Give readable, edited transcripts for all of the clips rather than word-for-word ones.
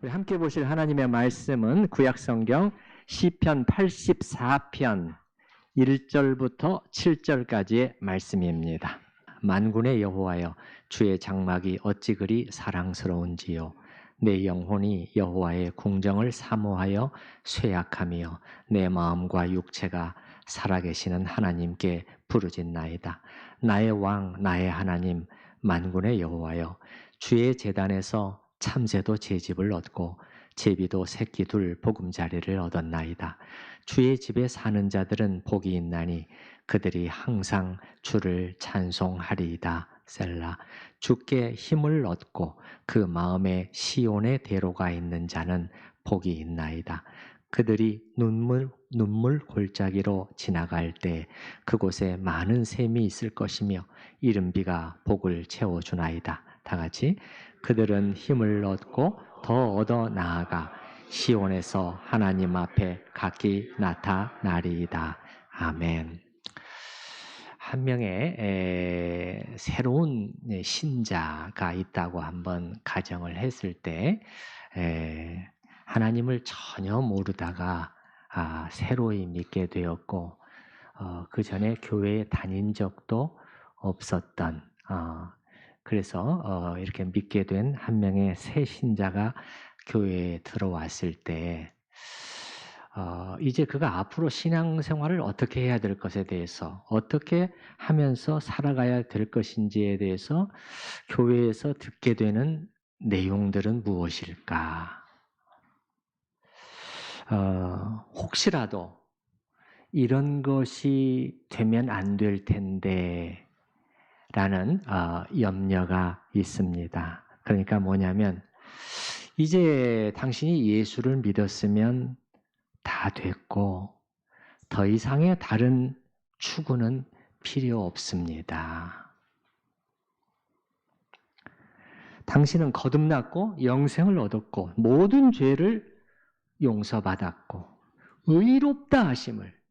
우리 함께 보실 하나님의 말씀은 구약성경 시편 84편 1절부터 7절까지의 말씀입니다. 만군의 여호와여, 주의 장막이 어찌 그리 사랑스러운지요. 내 영혼이 여호와의 궁정을 사모하여 쇠약하며 내 마음과 육체가 살아계시는 하나님께 부르짖나이다. 나의 왕, 나의 하나님, 만군의 여호와여, 주의 제단에서 참새도 제집을 얻고 제비도 새끼 둘 보금자리를 얻었나이다. 주의 집에 사는 자들은 복이 있나니 그들이 항상 주를 찬송하리이다. 셀라. 주께 힘을 얻고 그 마음에 시온의 대로가 있는 자는 복이 있나이다. 그들이 눈물 골짜기로 지나갈 때 그곳에 많은 샘이 있을 것이며 이른비가 복을 채워주나이다. 다 같이. 그들은 힘을 얻고 더 얻어 나아가 시온에서 하나님 앞에 각기 나타나리이다. 아멘. 한 명의 새로운 신자가 있다고 한번 가정을 했을 때 하나님을 전혀 모르다가 새로이 믿게 되었고 그 전에 교회에 다닌 적도 없었던 그래서 이렇게 믿게 된 한 명의 새 신자가 교회에 들어왔을 때 이제 그가 앞으로 신앙생활을 어떻게 해야 될 것에 대해서 어떻게 하면서 살아가야 될 것인지에 대해서 교회에서 듣게 되는 내용들은 무엇일까? 혹시라도 이런 것이 되면 안 될 텐데 라는 염려가 있습니다. 그러니까 뭐냐면 이제 당신이 예수를 믿었으면 다 됐고 더 이상의 다른 추구는 필요 없습니다. 당신은 거듭났고 영생을 얻었고 모든 죄를 용서받았고 의롭다 하심을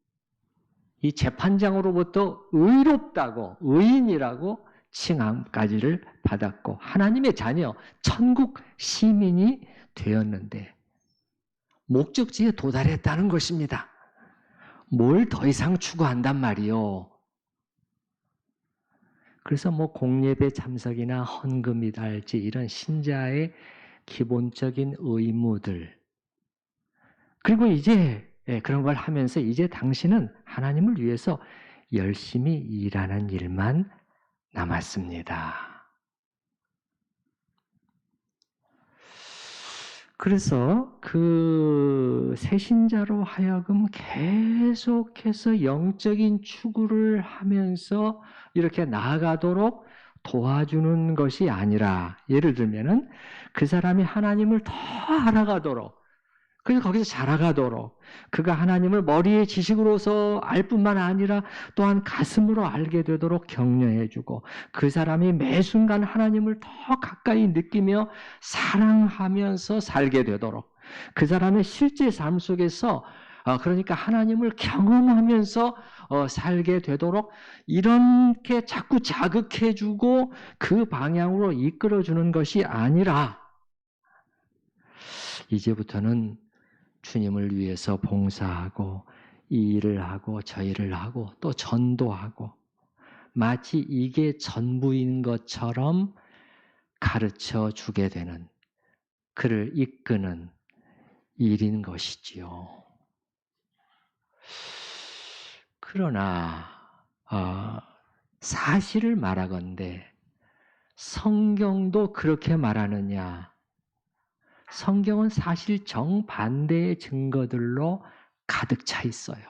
이 재판장으로부터 의롭다고 의인이라고 칭함까지를 받았고 하나님의 자녀 천국 시민이 되었는데 목적지에 도달했다는 것입니다. 뭘 더 이상 추구한단 말이요. 그래서 뭐 공예배 참석이나 헌금이랄지 이런 신자의 기본적인 의무들 그리고 이제 그런 걸 하면서 이제 당신은 하나님을 위해서 열심히 일하는 일만 남았습니다. 그래서 그 새신자로 하여금 계속해서 영적인 추구를 하면서 이렇게 나아가도록 도와주는 것이 아니라 예를 들면은 그 사람이 하나님을 더 알아가도록 그래서 거기서 자라가도록 그가 하나님을 머리의 지식으로서 알 뿐만 아니라 또한 가슴으로 알게 되도록 격려해주고 그 사람이 매 순간 하나님을 더 가까이 느끼며 사랑하면서 살게 되도록 그 사람의 실제 삶 속에서 그러니까 하나님을 경험하면서 살게 되도록 이렇게 자꾸 자극해주고 그 방향으로 이끌어주는 것이 아니라 이제부터는 주님을 위해서 봉사하고 이 일을 하고 저 일을 하고 또 전도하고 마치 이게 전부인 것처럼 가르쳐 주게 되는 그를 이끄는 일인 것이지요. 그러나 사실을 말하건대 성경도 그렇게 말하느냐? 성경은 사실 정반대의 증거들로 가득 차 있어요.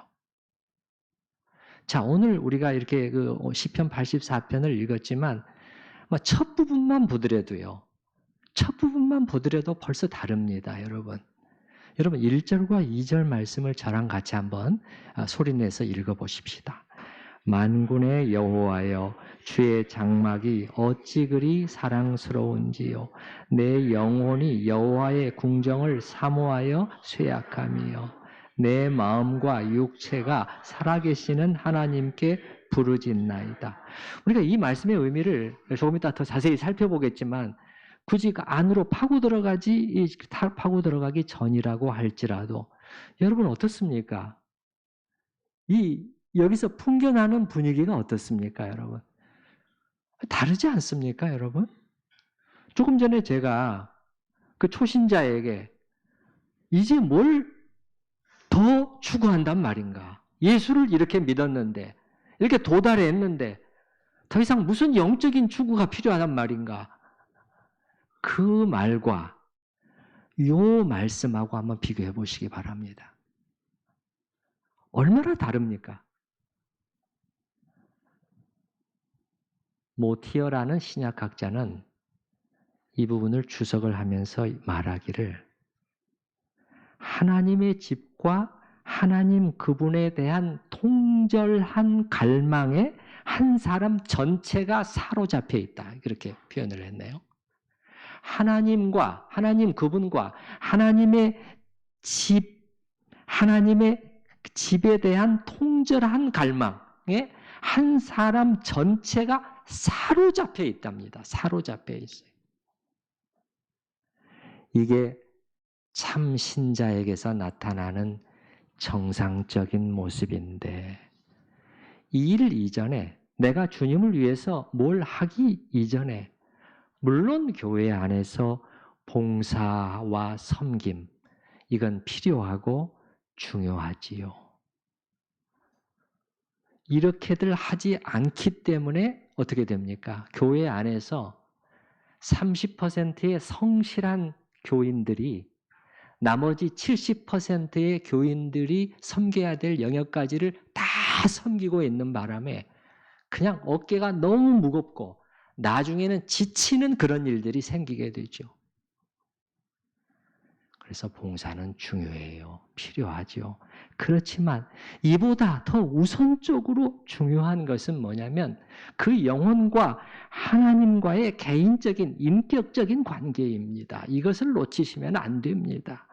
자, 오늘 우리가 이렇게 그 시편 84편을 읽었지만 첫 부분만 보더라도요. 첫 부분만 보더라도 벌써 다릅니다, 여러분. 여러분 1절과 2절 말씀을 저랑 같이 한번 소리내서 읽어보십시다. 만군의 여호와여, 주의 장막이 어찌 그리 사랑스러운지요. 내 영혼이 여호와의 궁정을 사모하여 쇠약하며 내 마음과 육체가 살아계시는 하나님께 부르짖나이다. 우리가 이 말씀의 의미를 조금 이따 더 자세히 살펴보겠지만 굳이 그 안으로 파고 파고 들어가기 전이라고 할지라도 여러분 어떻습니까? 여기서 풍겨나는 분위기가 어떻습니까, 여러분? 다르지 않습니까, 여러분? 조금 전에 제가 그 초신자에게 이제 뭘 더 추구한단 말인가? 예수를 이렇게 믿었는데, 이렇게 도달했는데, 더 이상 무슨 영적인 추구가 필요하단 말인가? 그 말과 요 말씀하고 한번 비교해 보시기 바랍니다. 얼마나 다릅니까? 모티어라는 신약학자는 이 부분을 주석을 하면서 말하기를 하나님의 집과 하나님 그분에 대한 통절한 갈망에 한 사람 전체가 사로잡혀 있다. 그렇게 표현을 했네요. 하나님과 하나님 그분과 하나님의 집에 대한 통절한 갈망에 한 사람 전체가 사로잡혀 있답니다. 사로잡혀 있어요. 이게 참 신자에게서 나타나는 정상적인 모습인데 이 일 이전에 내가 주님을 위해서 뭘 하기 이전에 물론 교회 안에서 봉사와 섬김 이건 필요하고 중요하지요. 이렇게들 하지 않기 때문에 어떻게 됩니까? 교회 안에서 30%의 성실한 교인들이 나머지 70%의 교인들이 섬겨야 될 영역까지를 다 섬기고 있는 바람에 그냥 어깨가 너무 무겁고 나중에는 지치는 그런 일들이 생기게 되죠. 그래서 봉사는 중요해요. 필요하죠. 그렇지만 이보다 더 우선적으로 중요한 것은 뭐냐면 그 영혼과 하나님과의 개인적인 인격적인 관계입니다. 이것을 놓치시면 안 됩니다.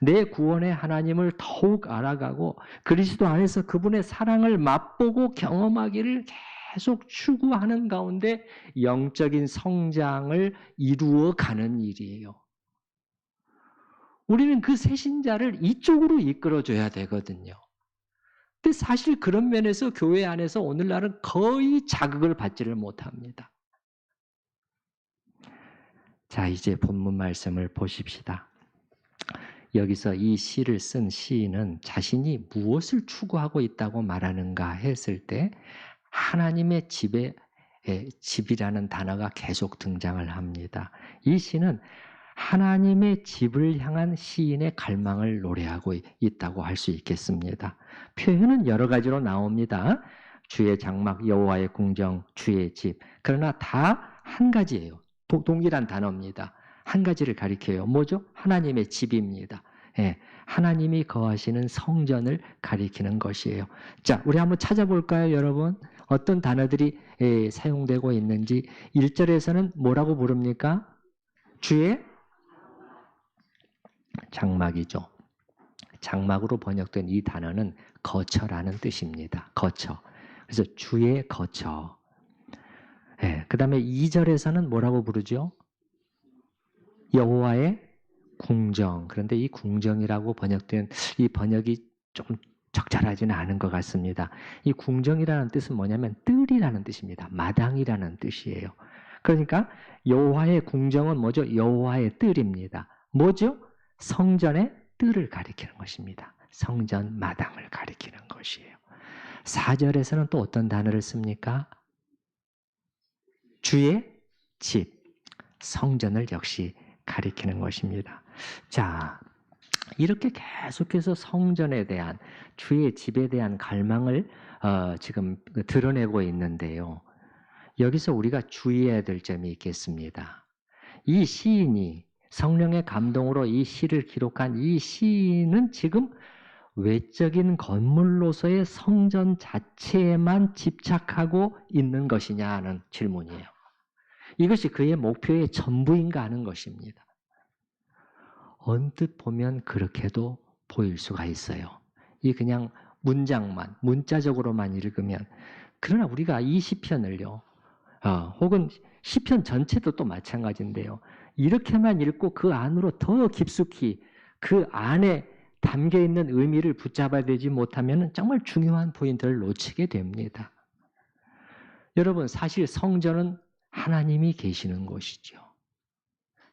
내 구원의 하나님을 더욱 알아가고 그리스도 안에서 그분의 사랑을 맛보고 경험하기를 계속 추구하는 가운데 영적인 성장을 이루어가는 일이에요. 우리는 그 새신자를 이쪽으로 이끌어줘야 되거든요. 근데 사실 그런 면에서 교회 안에서 오늘날은 거의 자극을 받지를 못합니다. 자, 이제 본문 말씀을 보십시다. 여기서 이 시를 쓴 시인은 자신이 무엇을 추구하고 있다고 말하는가 했을 때 하나님의 집이라는 단어가 계속 등장을 합니다. 이 시는 하나님의 집을 향한 시인의 갈망을 노래하고 있다고 할 수 있겠습니다. 표현은 여러 가지로 나옵니다. 주의 장막, 여호와의 궁정, 주의 집. 그러나 다 한 가지예요. 동일한 단어입니다. 한 가지를 가리켜요. 뭐죠? 하나님의 집입니다. 예, 하나님이 거하시는 성전을 가리키는 것이에요. 자, 우리 한번 찾아볼까요, 여러분? 어떤 단어들이 사용되고 있는지. 1절에서는 뭐라고 부릅니까? 주의 장막이죠. 장막으로 번역된 이 단어는 거처라는 뜻입니다. 거처. 그래서 주의 거처. 예, 그 다음에 2절에서는 뭐라고 부르죠? 여호와의 궁정. 그런데 이 궁정이라고 번역된 이 번역이 좀 적절하지는 않은 것 같습니다. 이 궁정이라는 뜻은 뭐냐면 뜰이라는 뜻입니다. 마당이라는 뜻이에요. 그러니까 여호와의 궁정은 뭐죠? 여호와의 뜰입니다. 뭐죠? 성전의 뜰을 가리키는 것입니다. 성전 마당을 가리키는 것이에요. 4절에서는 또 어떤 단어를 씁니까? 주의 집, 성전을 역시 가리키는 것입니다. 자, 이렇게 계속해서 성전에 대한 주의 집에 대한 갈망을 지금 드러내고 있는데요. 여기서 우리가 주의해야 될 점이 있겠습니다. 이 시인이 성령의 감동으로 이 시를 기록한 이 시인은 지금 외적인 건물로서의 성전 자체에만 집착하고 있는 것이냐 하는 질문이에요. 이것이 그의 목표의 전부인가 하는 것입니다. 언뜻 보면 그렇게도 보일 수가 있어요. 이 그냥 문자적으로만 읽으면. 그러나 우리가 이 시편을요, 혹은 시편 전체도 또 마찬가지인데요. 이렇게만 읽고 그 안으로 더 깊숙이 그 안에 담겨 있는 의미를 붙잡아야 되지 못하면 정말 중요한 포인트를 놓치게 됩니다. 여러분, 사실 성전은 하나님이 계시는 곳이죠.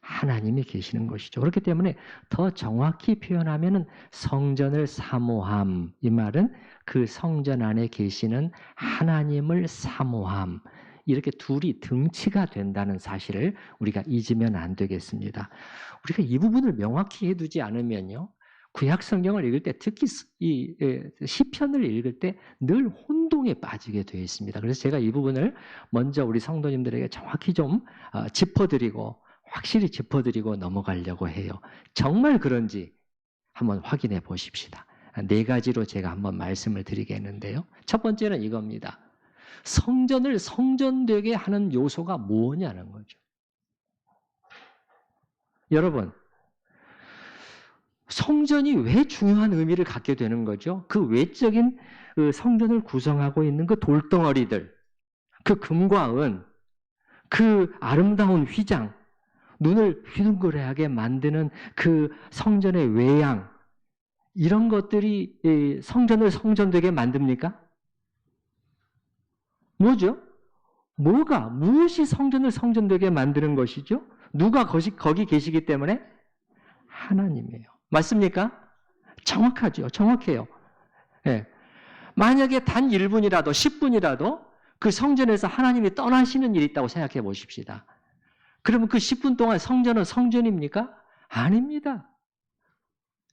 하나님이 계시는 것이죠. 그렇기 때문에 더 정확히 표현하면 성전을 사모함, 이 말은 그 성전 안에 계시는 하나님을 사모함, 이렇게 둘이 등치가 된다는 사실을 우리가 잊으면 안 되겠습니다. 우리가 이 부분을 명확히 해두지 않으면요, 구약 성경을 읽을 때, 특히 이 시편을 읽을 때 늘 혼동에 빠지게 되어 있습니다. 그래서 제가 이 부분을 먼저 우리 성도님들에게 정확히 좀 짚어드리고 확실히 짚어드리고 넘어가려고 해요. 정말 그런지 한번 확인해 보십시다. 4가지로 제가 한번 말씀을 드리겠는데요. 첫 번째는 이겁니다. 성전을 성전되게 하는 요소가 뭐냐는 거죠. 여러분, 성전이 왜 중요한 의미를 갖게 되는 거죠? 그 외적인 성전을 구성하고 있는 그 돌덩어리들, 그 금과 은, 그 아름다운 휘장, 눈을 휘둥그레하게 만드는 그 성전의 외양, 이런 것들이 성전을 성전되게 만듭니까? 뭐죠? 무엇이 성전을 성전되게 만드는 것이죠? 누가 거기 계시기 때문에? 하나님이에요. 맞습니까? 정확하죠. 정확해요. 네. 만약에 단 1분이라도 10분이라도 그 성전에서 하나님이 떠나시는 일이 있다고 생각해 보십시다. 그러면 그 10분 동안 성전은 성전입니까? 아닙니다.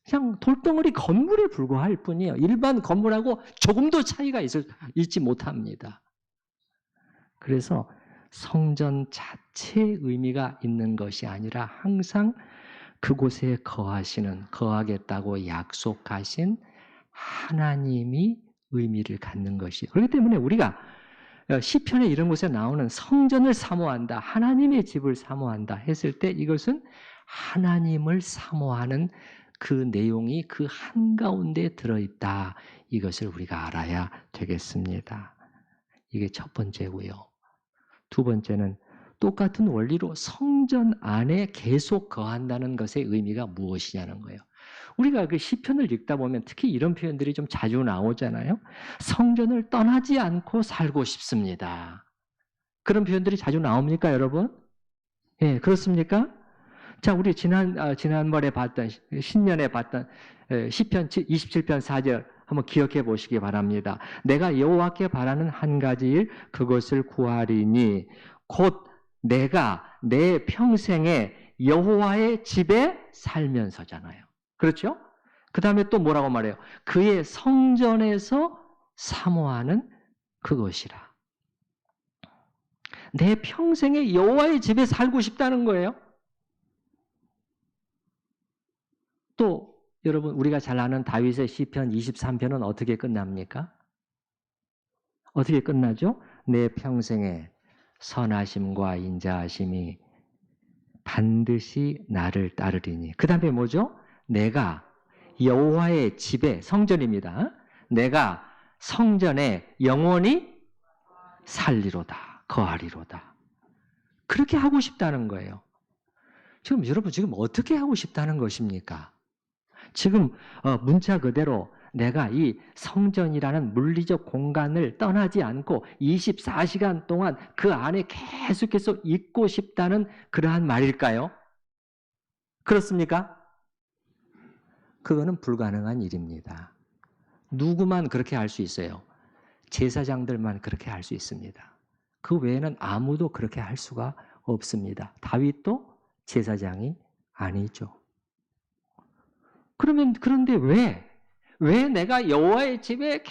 그냥 돌덩어리 건물에 불과할 뿐이에요. 일반 건물하고 조금도 차이가 있지 못합니다. 그래서 성전 자체의 의미가 있는 것이 아니라 항상 그곳에 거하겠다고 약속하신 하나님이 의미를 갖는 것이. 그렇기 때문에 우리가 시편에 이런 곳에 나오는 성전을 사모한다, 하나님의 집을 사모한다 했을 때 이것은 하나님을 사모하는 그 내용이 그 한가운데 들어있다. 이것을 우리가 알아야 되겠습니다. 이게 첫 번째고요. 두 번째는 똑같은 원리로 성전 안에 계속 거한다는 것의 의미가 무엇이냐는 거예요. 우리가 그 시편을 읽다 보면 특히 이런 표현들이 좀 자주 나오잖아요. 성전을 떠나지 않고 살고 싶습니다. 그런 표현들이 자주 나옵니까, 여러분? 예, 그렇습니까? 자, 우리 지난번에 봤던, 신년에 봤던 시편 27편 4절 한번 기억해 보시기 바랍니다. 내가 여호와께 바라는 한 가지 일, 그것을 구하리니 곧 내가 내 평생에 여호와의 집에 살면서잖아요. 그렇죠? 그 다음에 또 뭐라고 말해요? 그의 성전에서 사모하는 그것이라. 내 평생에 여호와의 집에 살고 싶다는 거예요. 또 여러분, 우리가 잘 아는 다윗의 시편 23편은 어떻게 끝납니까? 어떻게 끝나죠? 내 평생에 선하심과 인자하심이 반드시 나를 따르리니. 그 다음에 뭐죠? 내가 여호와의 집에, 성전입니다. 내가 성전에 영원히 살리로다, 거하리로다. 그렇게 하고 싶다는 거예요. 지금 여러분, 지금 어떻게 하고 싶다는 것입니까? 지금 문자 그대로 내가 이 성전이라는 물리적 공간을 떠나지 않고 24시간 동안 그 안에 계속해서 있고 싶다는 그러한 말일까요? 그렇습니까? 그거는 불가능한 일입니다. 누구만 그렇게 할 수 있어요? 제사장들만 그렇게 할 수 있습니다. 그 외에는 아무도 그렇게 할 수가 없습니다. 다윗도 제사장이 아니죠. 그런데 왜 내가 여호와의 집에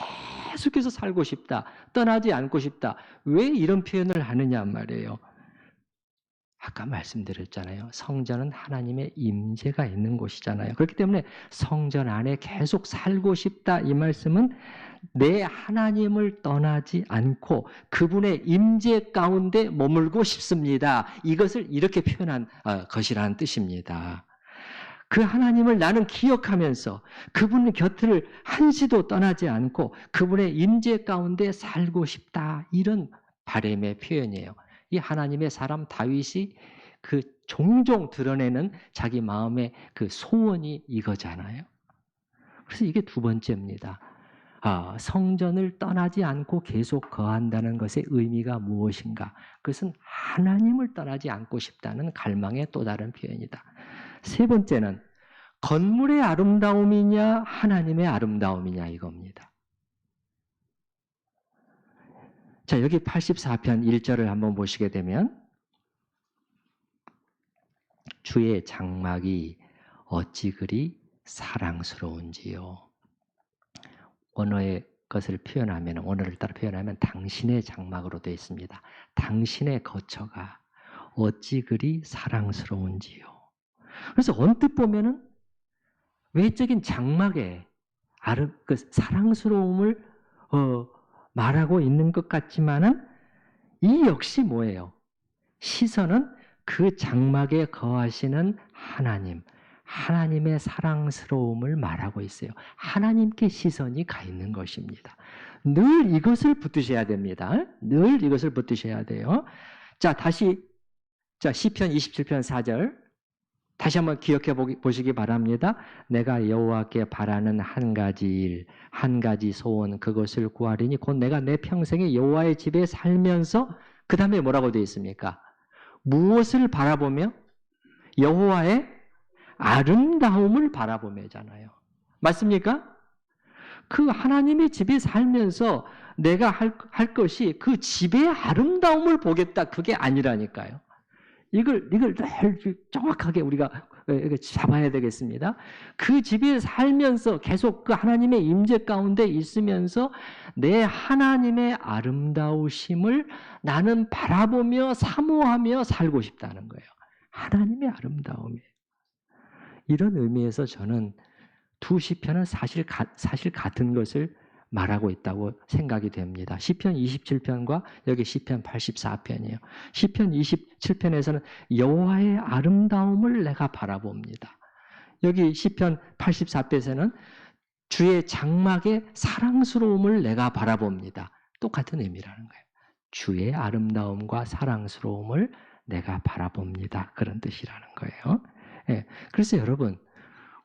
계속해서 살고 싶다, 떠나지 않고 싶다, 왜 이런 표현을 하느냐 말이에요. 아까 말씀드렸잖아요. 성전은 하나님의 임재가 있는 곳이잖아요. 그렇기 때문에 성전 안에 계속 살고 싶다, 이 말씀은 내 하나님을 떠나지 않고 그분의 임재 가운데 머물고 싶습니다. 이것을 이렇게 표현한 것이라는 뜻입니다. 그 하나님을 나는 기억하면서 그분의 곁을 한시도 떠나지 않고 그분의 임재 가운데 살고 싶다, 이런 바람의 표현이에요. 이 하나님의 사람 다윗이 그 종종 드러내는 자기 마음의 그 소원이 이거잖아요. 그래서 이게 두 번째입니다. 성전을 떠나지 않고 계속 거한다는 것의 의미가 무엇인가? 그것은 하나님을 떠나지 않고 싶다는 갈망의 또 다른 표현이다. 세 번째는 건물의 아름다움이냐 하나님의 아름다움이냐 이겁니다. 자, 여기 84편 1절을 한번 보시게 되면 주의 장막이 어찌 그리 사랑스러운지요. 언어의 것을 표현하면, 언어를 따라 표현하면 당신의 장막으로 되어 있습니다. 당신의 거처가 어찌 그리 사랑스러운지요. 그래서 언뜻 보면은 외적인 장막에 그 사랑스러움을 말하고 있는 것 같지만은 이 역시 뭐예요? 시선은 그 장막에 거하시는 하나님, 하나님의 사랑스러움을 말하고 있어요. 하나님께 시선이 가 있는 것입니다. 늘 이것을 붙드셔야 됩니다. 늘 이것을 붙드셔야 돼요. 자, 다시 시편 27편 4절 다시 한번 기억해 보시기 바랍니다. 내가 여호와께 바라는 한 가지 일, 한 가지 소원 그것을 구하리니 곧 내가 내 평생에 여호와의 집에 살면서 그 다음에 뭐라고 되어 있습니까? 무엇을 바라보며? 여호와의 아름다움을 바라보며잖아요. 맞습니까? 그 하나님의 집에 살면서 내가 할 것이 그 집의 아름다움을 보겠다. 그게 아니라니까요. 이걸 정확하게 우리가 잡아야 되겠습니다. 그 집에 살면서 계속 그 하나님의 임재 가운데 있으면서 내 하나님의 아름다우심을 나는 바라보며 사모하며 살고 싶다는 거예요. 하나님의 아름다움이에요. 이런 의미에서 저는 두 시편은 사실 같은 것을 말하고 있다고 생각이 됩니다. 시편 27편과 여기 시편 84편이에요. 시편 27편에서는 여호와의 아름다움을 내가 바라봅니다. 여기 시편 84편에서는 주의 장막의 사랑스러움을 내가 바라봅니다. 똑같은 의미라는 거예요. 주의 아름다움과 사랑스러움을 내가 바라봅니다. 그런 뜻이라는 거예요. 네. 그래서 여러분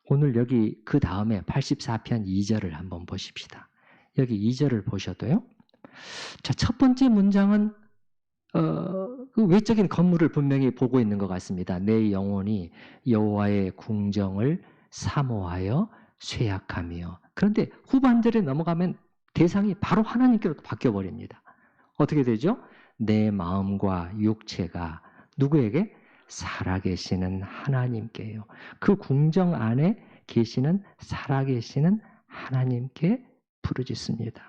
오늘 여기 그 다음에 84편 2절을 한번 보십시다. 여기 2절을 보셔도요. 자, 첫 번째 문장은 그 외적인 건물을 분명히 보고 있는 것 같습니다. 내 영혼이 여호와의 궁정을 사모하여 쇠약하며. 그런데 후반절에 넘어가면 대상이 바로 하나님께로 바뀌어 버립니다. 어떻게 되죠? 내 마음과 육체가 누구에게? 살아계시는 하나님께요. 그 궁정 안에 계시는 살아계시는 하나님께 부르짖습니다.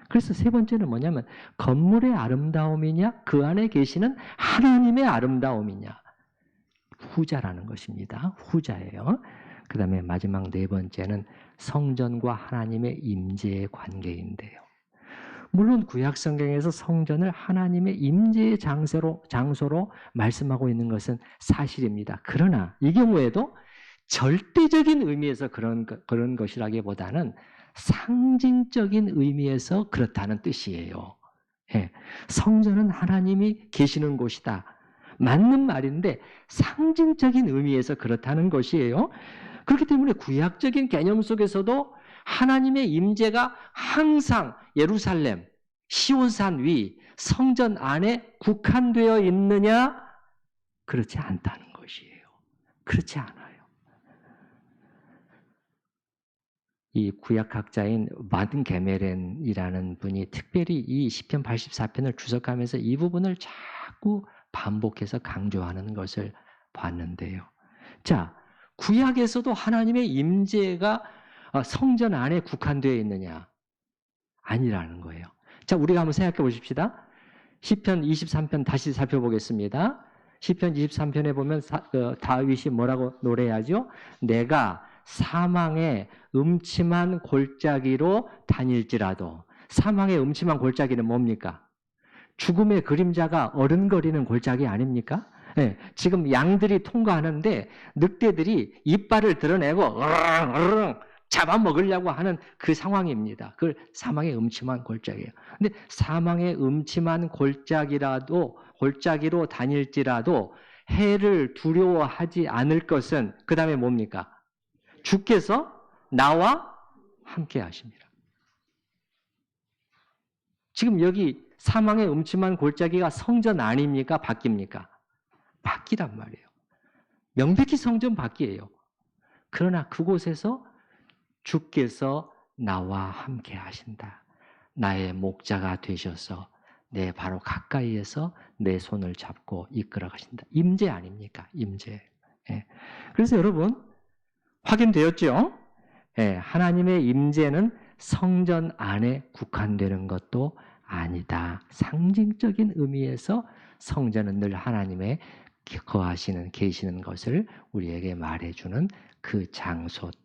그래서 세 번째는 뭐냐면 건물의 아름다움이냐 그 안에 계시는 하나님의 아름다움이냐 후자라는 것입니다. 후자예요. 그 다음에 마지막 네 번째는 성전과 하나님의 임재의 관계인데요. 물론 구약 성경에서 성전을 하나님의 임재의 장소로 말씀하고 있는 것은 사실입니다. 그러나 이 경우에도 절대적인 의미에서 그런 것이라기보다는 상징적인 의미에서 그렇다는 뜻이에요. 예, 성전은 하나님이 계시는 곳이다. 맞는 말인데 상징적인 의미에서 그렇다는 것이에요. 그렇기 때문에 구약적인 개념 속에서도 하나님의 임재가 항상 예루살렘, 시온산 위, 성전 안에 국한되어 있느냐? 그렇지 않다는 것이에요. 그렇지 않아요. 이 구약학자인 마든 게메렌이라는 분이 특별히 이 시편 84편을 주석하면서 이 부분을 자꾸 반복해서 강조하는 것을 봤는데요. 자, 구약에서도 하나님의 임재가 성전 안에 국한되어 있느냐? 아니라는 거예요. 자, 우리가 한번 생각해 보십시다. 시편 23편 다시 살펴보겠습니다. 시편 23편에 보면 다윗이 뭐라고 노래하죠? 내가 사망의 음침한 골짜기로 다닐지라도. 사망의 음침한 골짜기는 뭡니까? 죽음의 그림자가 어른거리는 골짜기 아닙니까? 네, 지금 양들이 통과하는데 늑대들이 이빨을 드러내고 으르렁 잡아먹으려고 하는 그 상황입니다. 그걸 사망의 음침한 골짜기예요. 근데 사망의 음침한 골짜기로 다닐지라도 해를 두려워하지 않을 것은 그 다음에 뭡니까? 주께서 나와 함께 하십니다. 지금 여기 사망의 음침한 골짜기가 성전 아닙니까? 밖입니까? 밖이란 말이에요. 명백히 성전 밖이에요. 그러나 그곳에서 주께서 나와 함께 하신다. 나의 목자가 되셔서 내 바로 가까이에서 내 손을 잡고 이끌어 가신다. 임재 아닙니까? 임재. 예. 그래서 여러분 확인되었죠? 예. 하나님의 임재는 성전 안에 국한되는 것도 아니다. 상징적인 의미에서 성전은 늘 하나님의 거하시는 계시는 것을 우리에게 말해주는 그 장소다.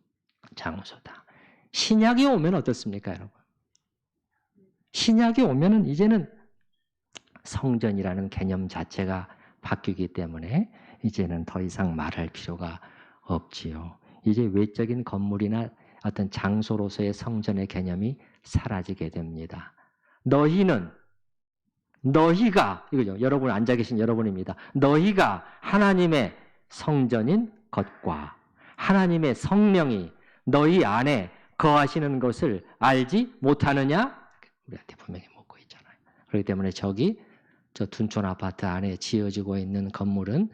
신약이 오면 어떻습니까, 여러분? 신약이 오면은 이제는 성전이라는 개념 자체가 바뀌기 때문에 이제는 더 이상 말할 필요가 없지요. 이제 외적인 건물이나 어떤 장소로서의 성전의 개념이 사라지게 됩니다. 너희가 이거죠. 여러분 앉아 계신 여러분입니다. 너희가 하나님의 성전인 것과 하나님의 성령이 너희 안에 거하시는 것을 알지 못하느냐? 우리한테 분명히 묻고 있잖아요. 그렇기 때문에 저 둔촌 아파트 안에 지어지고 있는 건물은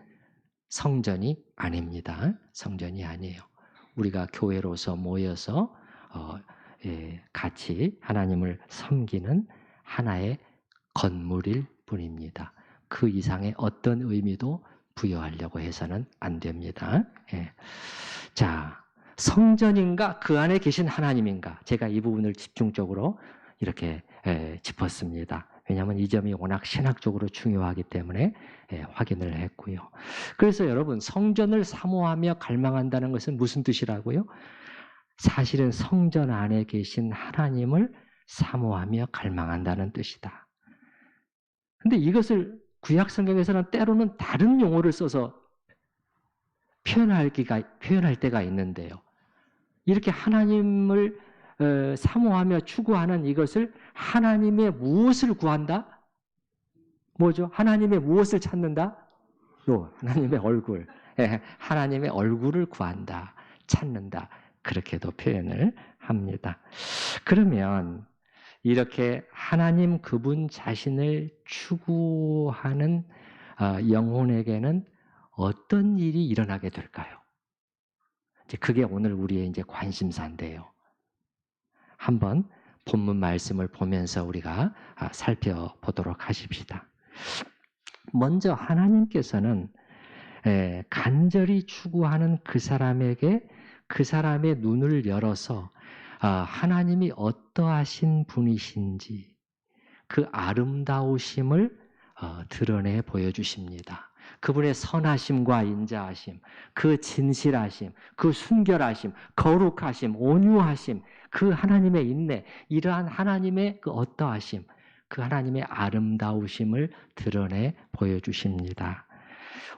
성전이 아닙니다. 성전이 아니에요. 우리가 교회로서 모여서 같이 하나님을 섬기는 하나의 건물일 뿐입니다. 그 이상의 어떤 의미도 부여하려고 해서는 안 됩니다. 예. 자, 성전인가 그 안에 계신 하나님인가? 제가 이 부분을 집중적으로 이렇게 짚었습니다. 왜냐하면 이 점이 워낙 신학적으로 중요하기 때문에 확인을 했고요. 그래서 여러분 성전을 사모하며 갈망한다는 것은 무슨 뜻이라고요? 사실은 성전 안에 계신 하나님을 사모하며 갈망한다는 뜻이다. 근데 이것을 구약 성경에서는 때로는 다른 용어를 써서 표현할 때가 있는데요. 이렇게 하나님을 사모하며 추구하는 이것을 하나님의 무엇을 구한다? 뭐죠? 하나님의 무엇을 찾는다? 하나님의 얼굴. 하나님의 얼굴을 구한다, 찾는다. 그렇게도 표현을 합니다. 그러면 이렇게 하나님 그분 자신을 추구하는 영혼에게는 어떤 일이 일어나게 될까요? 그게 오늘 우리의 이제 관심사인데요. 한번 본문 말씀을 보면서 우리가 살펴보도록 하십시다. 먼저 하나님께서는 간절히 추구하는 그 사람에게 그 사람의 눈을 열어서 하나님이 어떠하신 분이신지 그 아름다우심을 드러내 보여주십니다. 그분의 선하심과 인자하심, 그 진실하심, 그 순결하심, 거룩하심, 온유하심, 그 하나님의 인내, 이러한 하나님의 그 어떠하심, 그 하나님의 아름다우심을 드러내 보여주십니다.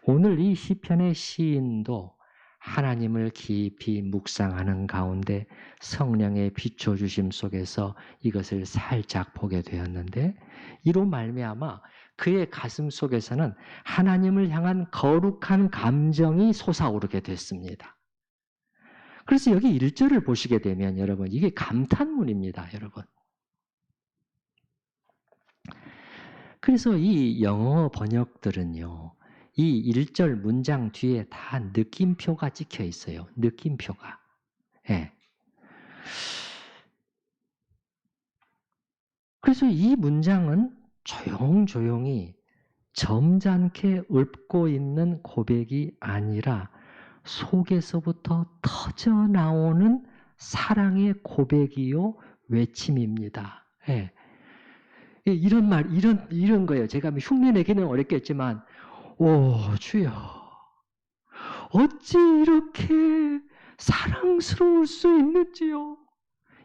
오늘 이 시편의 시인도 하나님을 깊이 묵상하는 가운데 성령의 비춰주심 속에서 이것을 살짝 보게 되었는데 이로 말미암아 그의 가슴 속에서는 하나님을 향한 거룩한 감정이 솟아오르게 됐습니다. 그래서 여기 1절을 보시게 되면 여러분 이게 감탄문입니다. 여러분. 그래서 이 영어 번역들은요. 이 1절 문장 뒤에 다 느낌표가 찍혀 있어요. 느낌표가. 예. 그래서 이 문장은 조용조용히 점잖게 읊고 있는 고백이 아니라 속에서부터 터져나오는 사랑의 고백이요 외침입니다. 예. 이런 거예요. 제가 흉내내기는 어렵겠지만 오 주여 어찌 이렇게 사랑스러울 수 있는지요.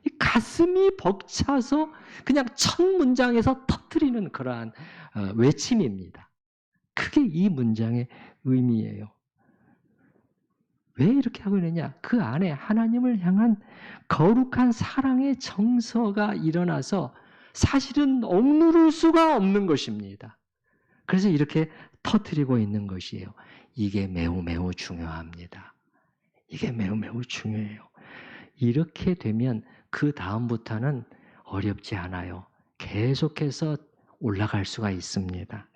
이 가슴이 벅차서 그냥 첫 문장에서 터뜨리는 그러한 외침입니다. 그게 이 문장의 의미예요. 왜 이렇게 하고 있느냐? 그 안에 하나님을 향한 거룩한 사랑의 정서가 일어나서 사실은 억누를 수가 없는 것입니다. 그래서 이렇게 터뜨리고 있는 것이에요. 이게 매우 매우 중요합니다. 이게 매우 매우 중요해요. 이렇게 되면 그 다음부터는 어렵지 않아요. 계속해서 올라갈 수가 있습니다.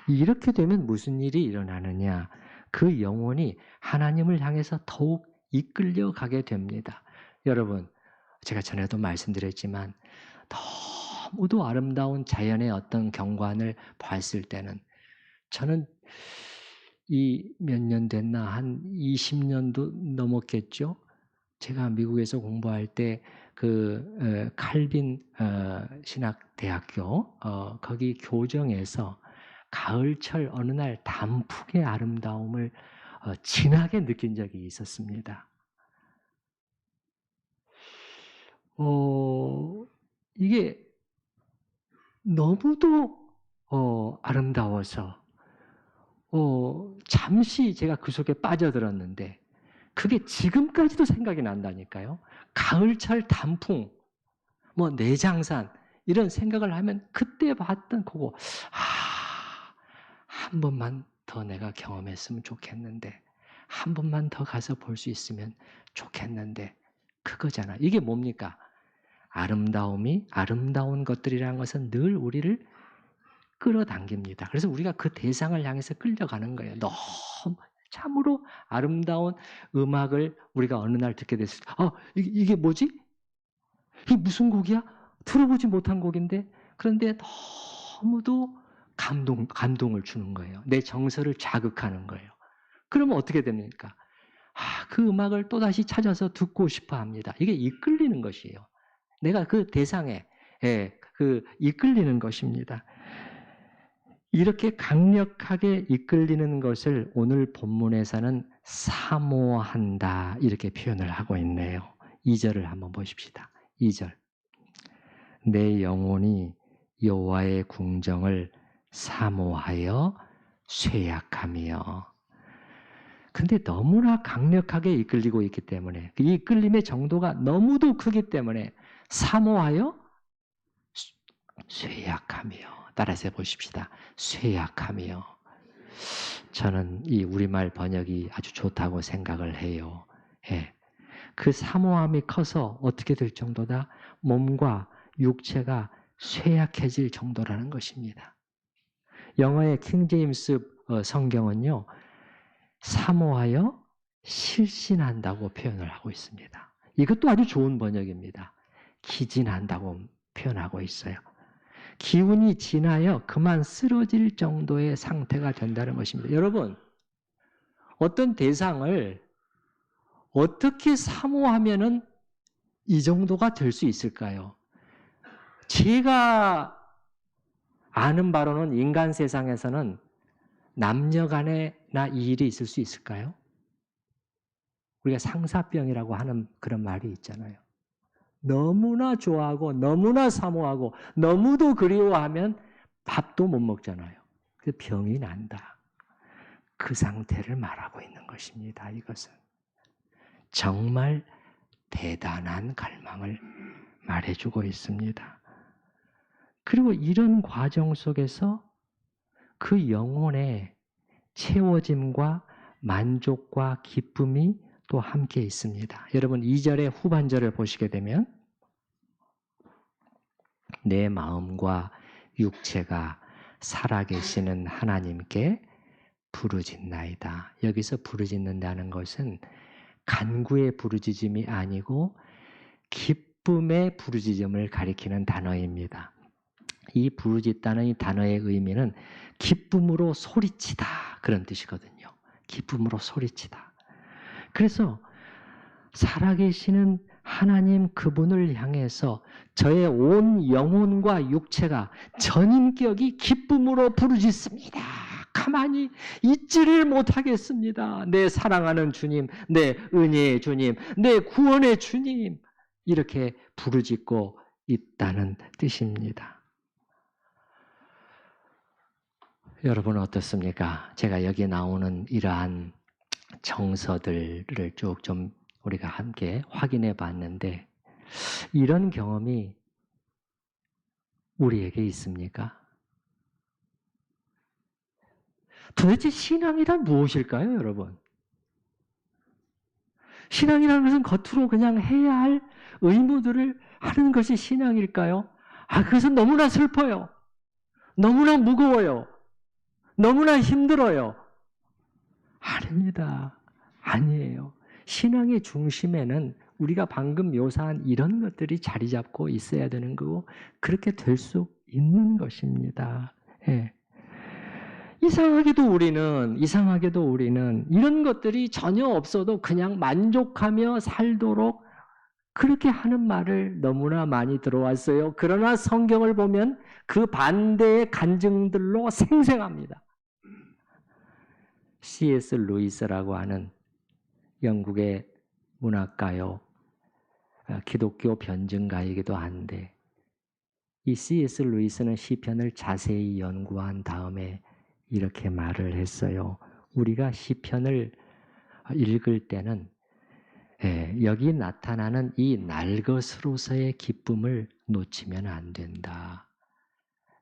이렇게 되면 무슨 일이 일어나느냐? 그 영혼이 하나님을 향해서 더욱 이끌려 가게 됩니다. 여러분, 제가 전에도 말씀드렸지만 너무도 아름다운 자연의 어떤 경관을 봤을 때는 저는 이 몇 년 됐나 한 20년도 넘었겠죠. 제가 미국에서 공부할 때 그 칼빈 신학대학교 거기 교정에서 가을철 어느 날 단풍의 아름다움을 진하게 느낀 적이 있었습니다. 이게 너무도 아름다워서 잠시 제가 그 속에 빠져들었는데 그게 지금까지도 생각이 난다니까요. 가을철 단풍, 뭐 내장산 이런 생각을 하면 그때 봤던 그거 한 번만 더 내가 경험했으면 좋겠는데 한 번만 더 가서 볼 수 있으면 좋겠는데 그거잖아. 이게 뭡니까? 아름다운 것들이라는 것은 늘 우리를 끌어당깁니다. 그래서 우리가 그 대상을 향해서 끌려가는 거예요. 너무 참으로 아름다운 음악을 우리가 어느 날 듣게 됐을 때 이게 뭐지? 이게 무슨 곡이야? 들어보지 못한 곡인데 그런데 너무도 감동을 주는 거예요. 내 정서를 자극하는 거예요. 그러면 어떻게 됩니까? 그 음악을 또다시 찾아서 듣고 싶어 합니다. 이게 이끌리는 것이에요. 내가 그 대상에 이끌리는 것입니다. 이렇게 강력하게 이끌리는 것을 오늘 본문에서는 사모한다 이렇게 표현을 하고 있네요. 2절을 한번 보십시다. 2절. 내 영혼이 여호와의 궁정을 사모하여 쇠약하며. 근데 너무나 강력하게 이끌리고 있기 때문에 그 이끌림의 정도가 너무도 크기 때문에 사모하여 쇠약하며. 따라서 해보십시다. 쇠약하며. 저는 이 우리말 번역이 아주 좋다고 생각을 해요. 예. 그 사모함이 커서 어떻게 될 정도다? 몸과 육체가 쇠약해질 정도라는 것입니다. 영어의 킹제임스 성경은요. 사모하여 실신한다고 표현을 하고 있습니다. 이것도 아주 좋은 번역입니다. 기진한다고 표현하고 있어요. 기운이 지나여 그만 쓰러질 정도의 상태가 된다는 것입니다. 여러분, 어떤 대상을 어떻게 사모하면은 이 정도가 될 수 있을까요? 제가 아는 바로는 인간 세상에서는 남녀 간에나 이 일이 있을 수 있을까요? 우리가 상사병이라고 하는 그런 말이 있잖아요. 너무나 좋아하고 너무나 사모하고 너무도 그리워하면 밥도 못 먹잖아요. 그래서 병이 난다. 그 상태를 말하고 있는 것입니다. 이것은 정말 대단한 갈망을 말해주고 있습니다. 그리고 이런 과정 속에서 그 영혼의 채워짐과 만족과 기쁨이 또 함께 있습니다. 여러분 2절의 후반절을 보시게 되면 내 마음과 육체가 살아계시는 하나님께 부르짖나이다. 여기서 부르짖는다는 것은 간구의 부르짖음이 아니고 기쁨의 부르짖음을 가리키는 단어입니다. 이 부르짖다는 이 단어의 의미는 기쁨으로 소리치다 그런 뜻이거든요. 기쁨으로 소리치다. 그래서 살아계시는 하나님 그분을 향해서 저의 온 영혼과 육체가 전인격이 기쁨으로 부르짖습니다. 가만히 있지를 못하겠습니다. 내 사랑하는 주님, 내 은혜의 주님, 내 구원의 주님 이렇게 부르짖고 있다는 뜻입니다. 여러분 어떻습니까? 제가 여기 나오는 이러한 정서들을 쭉 좀 우리가 함께 확인해 봤는데 이런 경험이 우리에게 있습니까? 도대체 신앙이란 무엇일까요, 여러분? 신앙이라는 것은 겉으로 그냥 해야 할 의무들을 하는 것이 신앙일까요? 그것은 너무나 슬퍼요. 너무나 무거워요. 너무나 힘들어요. 아닙니다. 아니에요. 신앙의 중심에는 우리가 방금 묘사한 이런 것들이 자리 잡고 있어야 되는 거고 그렇게 될 수 있는 것입니다. 예. 이상하게도 우리는 이런 것들이 전혀 없어도 그냥 만족하며 살도록 그렇게 하는 말을 너무나 많이 들어왔어요. 그러나 성경을 보면 그 반대의 간증들로 생생합니다. C.S. 루이스라고 하는 영국의 문학가요, 기독교 변증가이기도 한데 이 C.S. 루이스는 시편을 자세히 연구한 다음에 이렇게 말을 했어요. 우리가 시편을 읽을 때는 여기 나타나는 이 날것으로서의 기쁨을 놓치면 안 된다.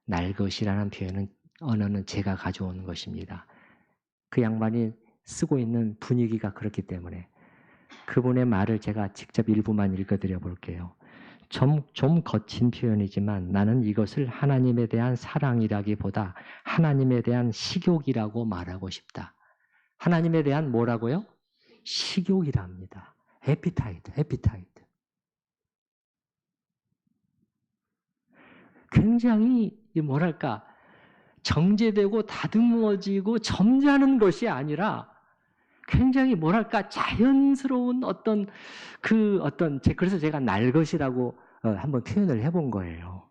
날것이라는 언어는 제가 가져온 것입니다. 그 양반이 쓰고 있는 분위기가 그렇기 때문에 그분의 말을 제가 직접 일부만 읽어드려 볼게요. 좀 거친 표현이지만 나는 이것을 하나님에 대한 사랑이라기보다 하나님에 대한 식욕이라고 말하고 싶다. 하나님에 대한 뭐라고요? 식욕이랍니다. 에피타이트. 굉장히 뭐랄까 정제되고 다듬어지고 점잖은 것이 아니라 굉장히 뭐랄까 자연스러운 그래서 제가 날것이라고 한번 표현을 해본 거예요.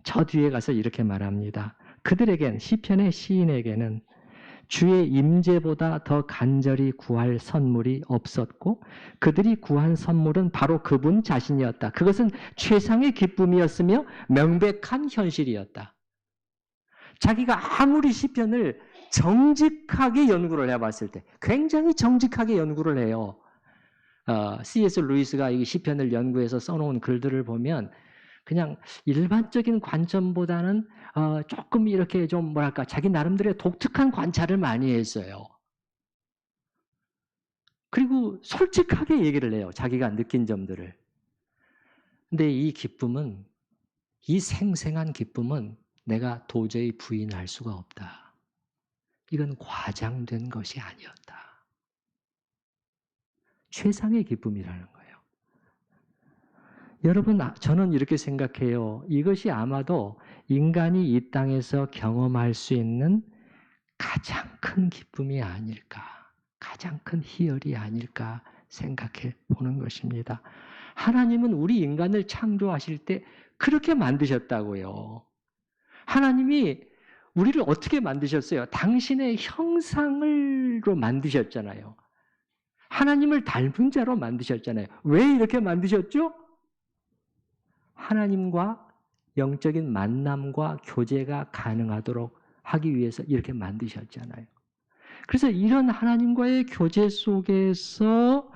저 뒤에 가서 이렇게 말합니다. 그들에겐 시편의 시인에게는 주의 임재보다 더 간절히 구할 선물이 없었고 그들이 구한 선물은 바로 그분 자신이었다. 그것은 최상의 기쁨이었으며 명백한 현실이었다. 자기가 아무리 시편을 정직하게 연구를 해봤을 때 굉장히 정직하게 연구를 해요. C.S. 루이스가 이 시편을 연구해서 써놓은 글들을 보면 그냥 일반적인 관점보다는 조금 이렇게 좀 뭐랄까 자기 나름대로의 독특한 관찰을 많이 했어요. 그리고 솔직하게 얘기를 해요. 자기가 느낀 점들을. 근데 이 생생한 기쁨은 내가 도저히 부인할 수가 없다. 이건 과장된 것이 아니었다. 최상의 기쁨이라는 거예요. 여러분, 저는 이렇게 생각해요. 이것이 아마도 인간이 이 땅에서 경험할 수 있는 가장 큰 기쁨이 아닐까, 가장 큰 희열이 아닐까 생각해 보는 것입니다. 하나님은 우리 인간을 창조하실 때 그렇게 만드셨다고요. 하나님이 우리를 어떻게 만드셨어요? 당신의 형상으로 만드셨잖아요. 하나님을 닮은 자로 만드셨잖아요. 왜 이렇게 만드셨죠? 하나님과 영적인 만남과 교제가 가능하도록 하기 위해서 이렇게 만드셨잖아요. 그래서 이런 하나님과의 교제 속에서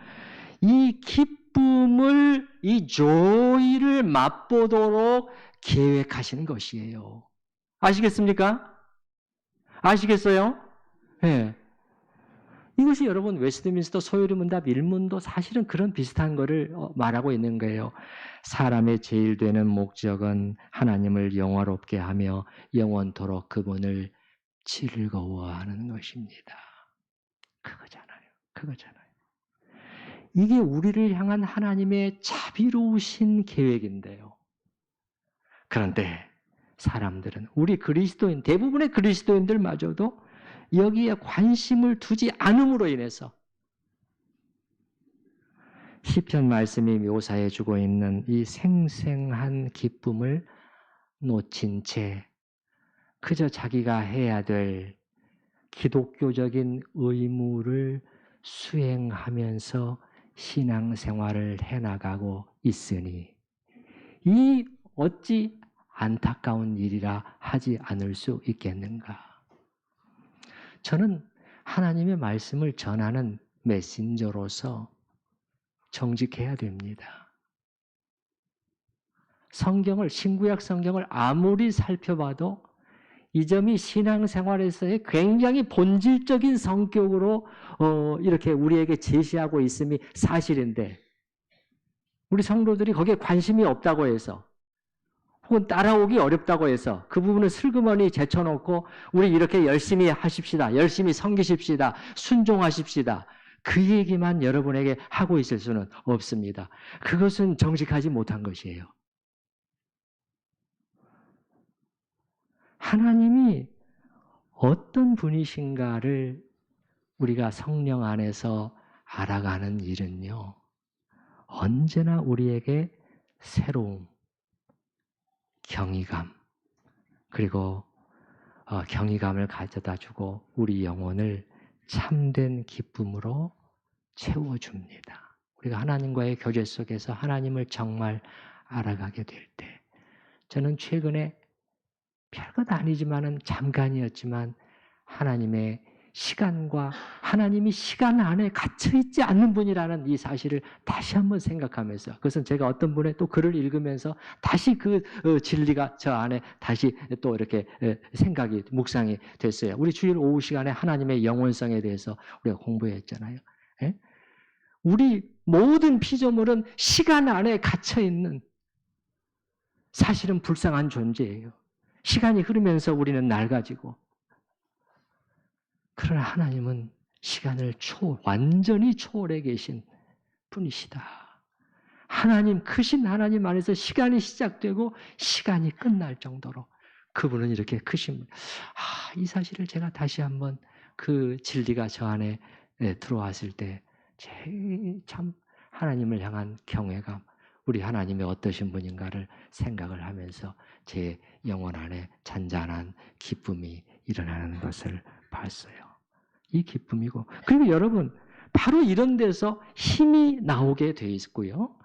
이 기쁨을, 이 조이를 맛보도록 계획하시는 것이에요. 아시겠습니까? 아시겠어요? 네. 이것이 여러분 웨스트민스터 소요리문답 일문도 사실은 그런 비슷한 거를 말하고 있는 거예요. 사람의 제일 되는 목적은 하나님을 영화롭게 하며 영원토록 그분을 즐거워하는 것입니다. 그거잖아요. 이게 우리를 향한 하나님의 자비로우신 계획인데요. 그런데 사람들은 대부분의 그리스도인들마저도 여기에 관심을 두지 않음으로 인해서 시편 말씀이 묘사해 주고 있는 이 생생한 기쁨을 놓친 채 그저 자기가 해야 될 기독교적인 의무를 수행하면서 신앙생활을 해나가고 있으니 이 어찌 안타까운 일이라 하지 않을 수 있겠는가? 저는 하나님의 말씀을 전하는 메신저로서 정직해야 됩니다. 성경을, 신구약 성경을 아무리 살펴봐도 이 점이 신앙생활에서의 굉장히 본질적인 성격으로 이렇게 우리에게 제시하고 있음이 사실인데, 우리 성도들이 거기에 관심이 없다고 해서, 혹은 따라오기 어렵다고 해서 그 부분을 슬그머니 제쳐놓고 우리 이렇게 열심히 하십시다, 열심히 섬기십시다, 순종하십시다, 그 얘기만 여러분에게 하고 있을 수는 없습니다. 그것은 정직하지 못한 것이에요. 하나님이 어떤 분이신가를 우리가 성령 안에서 알아가는 일은요, 언제나 우리에게 새로움, 경이감, 그리고 경이감을 가져다주고 우리 영혼을 참된 기쁨으로 채워줍니다. 우리가 하나님과의 교제 속에서 하나님을 정말 알아가게 될 때, 저는 최근에 별것 아니지만은 잠깐이었지만 하나님의 시간과 하나님이 시간 안에 갇혀있지 않는 분이라는 이 사실을 다시 한번 생각하면서, 그것은 제가 어떤 분의 또 글을 읽으면서 다시 그 진리가 저 안에 다시 또 이렇게 생각이, 묵상이 됐어요. 우리 주일 오후 시간에 하나님의 영원성에 대해서 우리가 공부했잖아요. 예? 우리 모든 피조물은 시간 안에 갇혀있는, 사실은 불쌍한 존재예요. 시간이 흐르면서 우리는 낡아지고, 그러나 하나님은 시간을 완전히 초월해 계신 분이시다. 하나님, 크신 하나님 안에서 시간이 시작되고 시간이 끝날 정도로 그분은 이렇게 크신 분. 이 사실을 제가 다시 한번 그 진리가 저 안에 들어왔을 때 참 하나님을 향한 경외감, 우리 하나님이 어떠신 분인가를 생각을 하면서 제 영혼 안에 잔잔한 기쁨이 일어나는 것을 봤어요. 이 기쁨이고, 그리고 여러분, 바로 이런 데서 힘이 나오게 돼 있고요.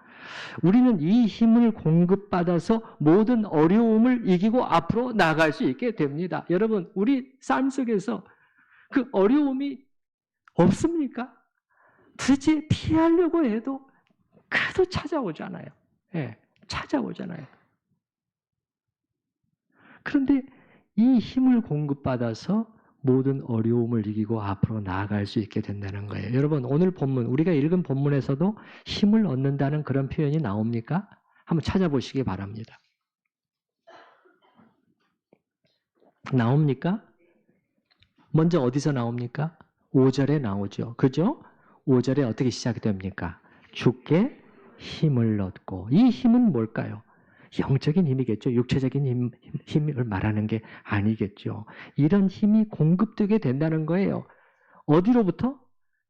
우리는 이 힘을 공급받아서 모든 어려움을 이기고 앞으로 나아갈 수 있게 됩니다. 여러분, 우리 삶 속에서 그 어려움이 없습니까? 도대체 피하려고 해도 그래도 찾아오잖아요. 예, 찾아오잖아요. 그런데 이 힘을 공급받아서 모든 어려움을 이기고 앞으로 나아갈 수 있게 된다는 거예요. 여러분, 오늘 본문, 우리가 읽은 본문에서도 힘을 얻는다는 그런 표현이 나옵니까? 한번 찾아보시기 바랍니다. 나옵니까? 먼저 어디서 나옵니까? 5절에 나오죠. 그죠? 5절에 어떻게 시작됩니까? 주께 힘을 얻고. 이 힘은 뭘까요? 영적인 힘이겠죠. 육체적인 힘을 말하는 게 아니겠죠. 이런 힘이 공급되게 된다는 거예요. 어디로부터?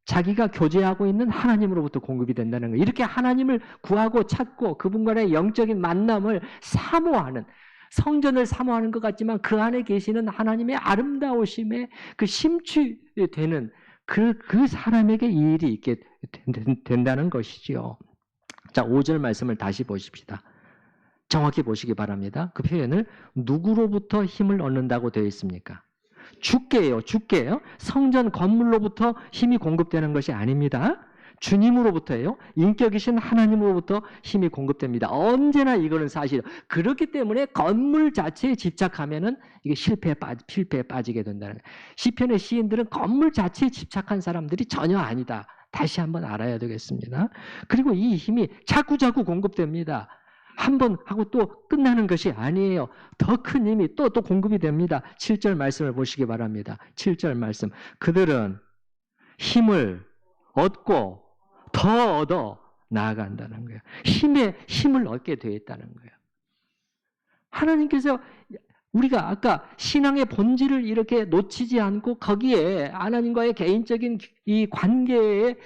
자기가 교제하고 있는 하나님으로부터 공급이 된다는 거예요. 이렇게 하나님을 구하고 찾고 그분과의 영적인 만남을 사모하는, 성전을 사모하는 것 같지만 그 안에 계시는 하나님의 아름다우심에 그 심취되는 그 사람에게 이 일이 있게 된다는 것이지요. 자, 5절 말씀을 다시 보십시다. 정확히 보시기 바랍니다. 그 표현을 누구로부터 힘을 얻는다고 되어 있습니까? 주께요, 주께요. 성전 건물로부터 힘이 공급되는 것이 아닙니다. 주님으로부터예요. 인격이신 하나님으로부터 힘이 공급됩니다. 언제나 이거는 사실이에요. 그렇기 때문에 건물 자체에 집착하면은 이게 실패에 빠지게 된다는 거예요. 시편의 시인들은 건물 자체에 집착한 사람들이 전혀 아니다. 다시 한번 알아야 되겠습니다. 그리고 이 힘이 자꾸자꾸 공급됩니다. 한 번 하고 또 끝나는 것이 아니에요. 더 큰 힘이 또 공급이 됩니다. 7절 말씀을 보시기 바랍니다. 7절 말씀. 그들은 힘을 얻고 더 얻어 나아간다는 거예요. 힘을 얻게 되어 있다는 거예요. 하나님께서 우리가 아까 신앙의 본질을 이렇게 놓치지 않고 거기에 하나님과의 개인적인 이 관계를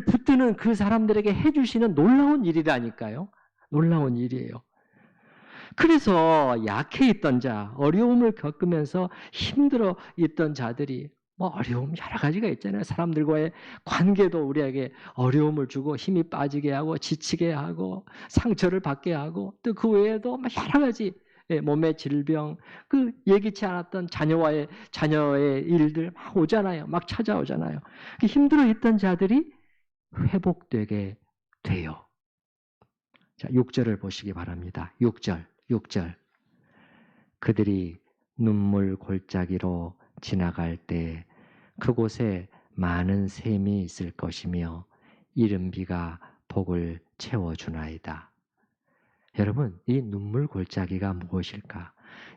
붙드는 그 사람들에게 해주시는 놀라운 일이라니까요. 놀라운 일이에요. 그래서 약해 있던 자, 어려움을 겪으면서 힘들어 있던 자들이, 어려움 여러 가지가 있잖아요. 사람들과의 관계도 우리에게 어려움을 주고 힘이 빠지게 하고 지치게 하고 상처를 받게 하고 또 그 외에도 여러 가지 몸의 질병, 그 예기치 않았던 자녀의 일들 막 오잖아요. 막 찾아오잖아요. 힘들어 있던 자들이 회복되게 돼요. 자, 6절을 보시기 바랍니다. 6절. 그들이 눈물 골짜기로 지나갈 때 그곳에 많은 샘이 있을 것이며 이른 비가 복을 채워주나이다. 여러분, 이 눈물 골짜기가 무엇일까?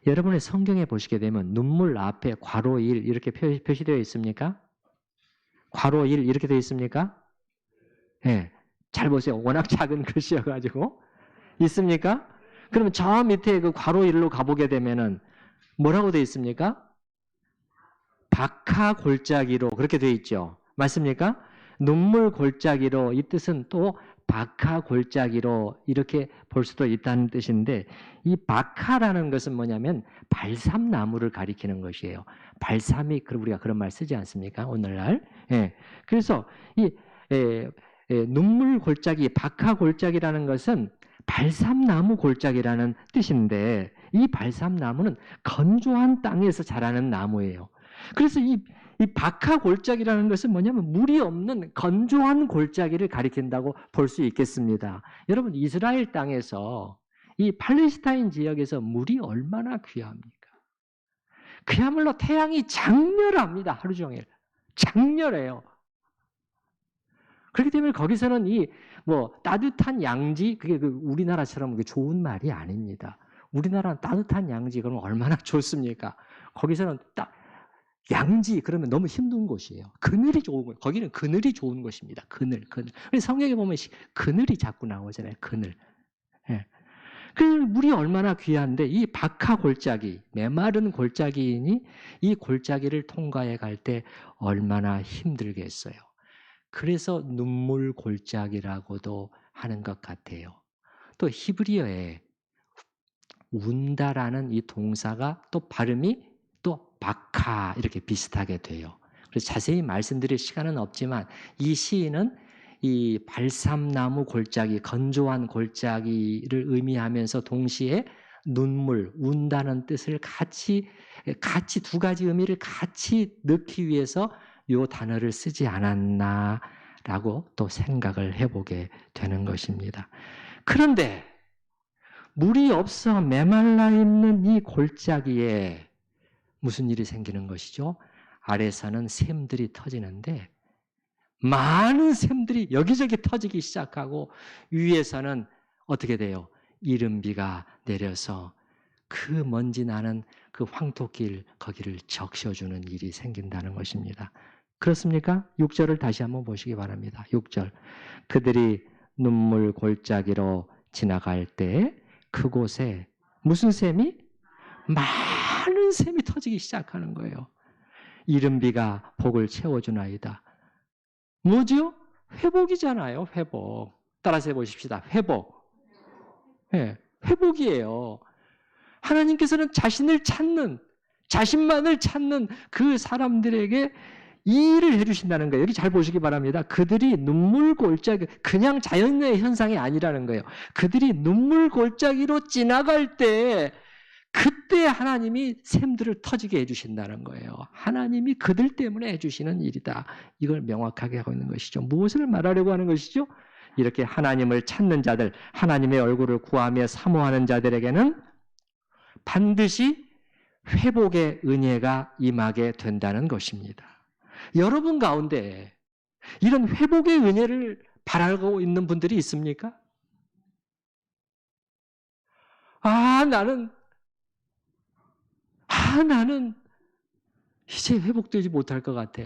여러분의 성경에 보시게 되면 눈물 앞에 괄호 1 이렇게 표시되어 있습니까? 괄호 1 이렇게 되어 있습니까? 네, 잘 보세요. 워낙 작은 글씨여가지고. 있습니까? 그러면 저 밑에 그 괄호 1로 가보게 되면은 뭐라고 되어 있습니까? 박하 골짜기로 그렇게 되어 있죠. 맞습니까? 눈물 골짜기로 이 뜻은 또 박하 골짜기로 이렇게 볼 수도 있다는 뜻인데 이 박하라는 것은 뭐냐면 발삼나무를 가리키는 것이에요. 발삼이 우리가 그런 말 쓰지 않습니까? 오늘날. 예. 그래서 이 눈물 골짜기, 박하 골짜기라는 것은 발삼나무 골짜기라는 뜻인데 이 발삼나무는 건조한 땅에서 자라는 나무예요. 그래서 이 박하 골짜기라는 것은 뭐냐면 물이 없는 건조한 골짜기를 가리킨다고 볼 수 있겠습니다. 여러분 이스라엘 땅에서 이 팔레스타인 지역에서 물이 얼마나 귀합니까? 그야말로 태양이 장렬합니다. 하루 종일. 장렬해요. 그렇기 때문에 거기서는 이 따뜻한 양지 그게 우리나라처럼 좋은 말이 아닙니다. 우리나라는 따뜻한 양지 그러면 얼마나 좋습니까? 거기서는 양지 그러면 너무 힘든 곳이에요. 그늘이 좋은 곳. 거기는 그늘이 좋은 곳입니다. 그늘. 성경에 보면 그늘이 자꾸 나오잖아요. 그늘. 예. 그 물이 얼마나 귀한데 이 박하 골짜기, 메마른 골짜기이니 이 골짜기를 통과해 갈 때 얼마나 힘들겠어요. 그래서 눈물 골짜기라고도 하는 것 같아요. 또 히브리어에 운다라는 이 동사가 또 발음이 또 박하 이렇게 비슷하게 돼요. 그래서 자세히 말씀드릴 시간은 없지만 이 시인은 이 발삼나무 골짜기, 건조한 골짜기를 의미하면서 동시에 눈물, 운다는 뜻을 같이 두 가지 의미를 같이 넣기 위해서 이 단어를 쓰지 않았나라고 또 생각을 해보게 되는 것입니다. 그런데 물이 없어 메말라 있는 이 골짜기에 무슨 일이 생기는 것이죠? 아래서는 샘들이 터지는데 많은 샘들이 여기저기 터지기 시작하고 위에서는 어떻게 돼요? 이른 비가 내려서 그 먼지 나는 그 황토길 거기를 적셔주는 일이 생긴다는 것입니다. 그렇습니까? 6절을 다시 한번 보시기 바랍니다. 6절. 그들이 눈물 골짜기로 지나갈 때 그곳에 무슨 샘이? 많은 샘이 터지기 시작하는 거예요. 이른 비가 복을 채워주나이다. 뭐죠? 회복이잖아요. 회복. 따라서 해보십시다. 회복. 네, 회복이에요. 하나님께서는 자신만을 찾는 그 사람들에게 이 일을 해주신다는 거예요. 여기 잘 보시기 바랍니다. 그들이 눈물 골짜기, 그냥 자연의 현상이 아니라는 거예요. 그들이 눈물 골짜기로 지나갈 때 그때 하나님이 샘들을 터지게 해주신다는 거예요. 하나님이 그들 때문에 해주시는 일이다. 이걸 명확하게 하고 있는 것이죠. 무엇을 말하려고 하는 것이죠? 이렇게 하나님을 찾는 자들, 하나님의 얼굴을 구하며 사모하는 자들에게는 반드시 회복의 은혜가 임하게 된다는 것입니다. 여러분 가운데 이런 회복의 은혜를 바라고 있는 분들이 있습니까? 나는 이제 회복되지 못할 것 같아.